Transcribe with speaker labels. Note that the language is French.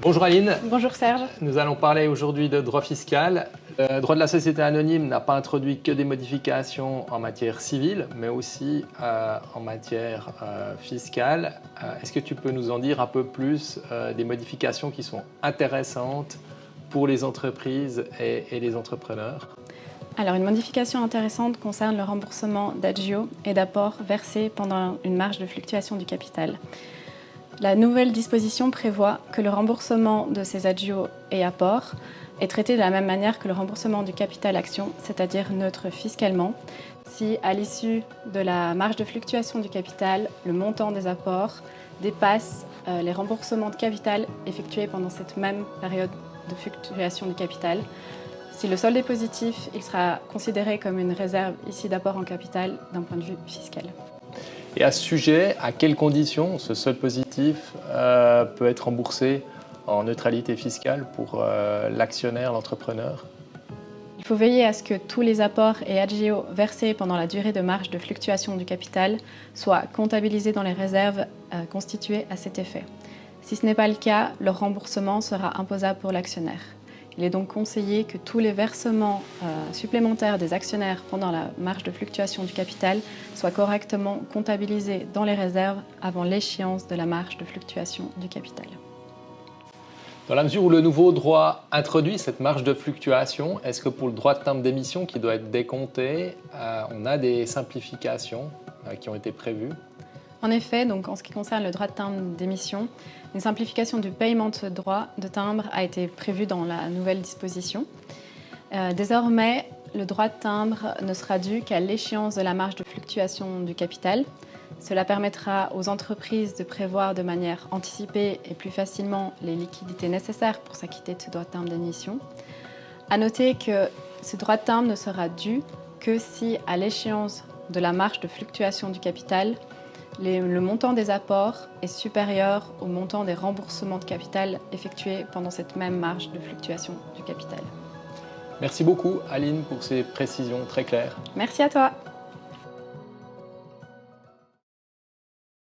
Speaker 1: Bonjour Aline,
Speaker 2: Bonjour Serge.
Speaker 1: nous allons parler aujourd'hui de droit fiscal. Le droit de la société anonyme n'a pas introduit que des modifications en matière civile, mais aussi en matière fiscale. Est-ce que tu peux nous en dire un peu plus des modifications qui sont intéressantes pour les entreprises et les entrepreneurs?
Speaker 2: Alors, une modification intéressante concerne le remboursement d'agio et d'apports versés pendant une marge de fluctuation du capital. La nouvelle disposition prévoit que le remboursement de ces agios et apports est traité de la même manière que le remboursement du capital action, c'est-à-dire neutre fiscalement, si à l'issue de la marge de fluctuation du capital, le montant des apports dépasse les remboursements de capital effectués pendant cette même période de fluctuation du capital. Si le solde est positif, il sera considéré comme une réserve ici d'apport en capital d'un point de vue fiscal.
Speaker 1: Et à ce sujet, à quelles conditions ce solde positif peut être remboursé en neutralité fiscale pour l'actionnaire, l'entrepreneur?
Speaker 2: Il faut veiller à ce que tous les apports et agio versés pendant la durée de marge de fluctuation du capital soient comptabilisés dans les réserves constituées à cet effet. Si ce n'est pas le cas, leur remboursement sera imposable pour l'actionnaire. Il est donc conseillé que tous les versements supplémentaires des actionnaires pendant la marge de fluctuation du capital soient correctement comptabilisés dans les réserves avant l'échéance de la marge de fluctuation du capital.
Speaker 1: Dans la mesure où le nouveau droit introduit cette marge de fluctuation, est-ce que pour le droit de timbre d'émission qui doit être décompté, on a des simplifications qui ont été prévues?
Speaker 2: En effet, donc en ce qui concerne le droit de timbre d'émission, une simplification du paiement de ce droit de timbre a été prévue dans la nouvelle disposition. Désormais, le droit de timbre ne sera dû qu'à l'échéance de la marge de fluctuation du capital. Cela permettra aux entreprises de prévoir de manière anticipée et plus facilement les liquidités nécessaires pour s'acquitter de ce droit de timbre d'émission. À noter que ce droit de timbre ne sera dû que si, à l'échéance de la marge de fluctuation du capital, le montant des apports est supérieur au montant des remboursements de capital effectués pendant cette même marge de fluctuation du capital.
Speaker 1: Merci beaucoup Aline pour ces précisions très claires.
Speaker 2: Merci à toi.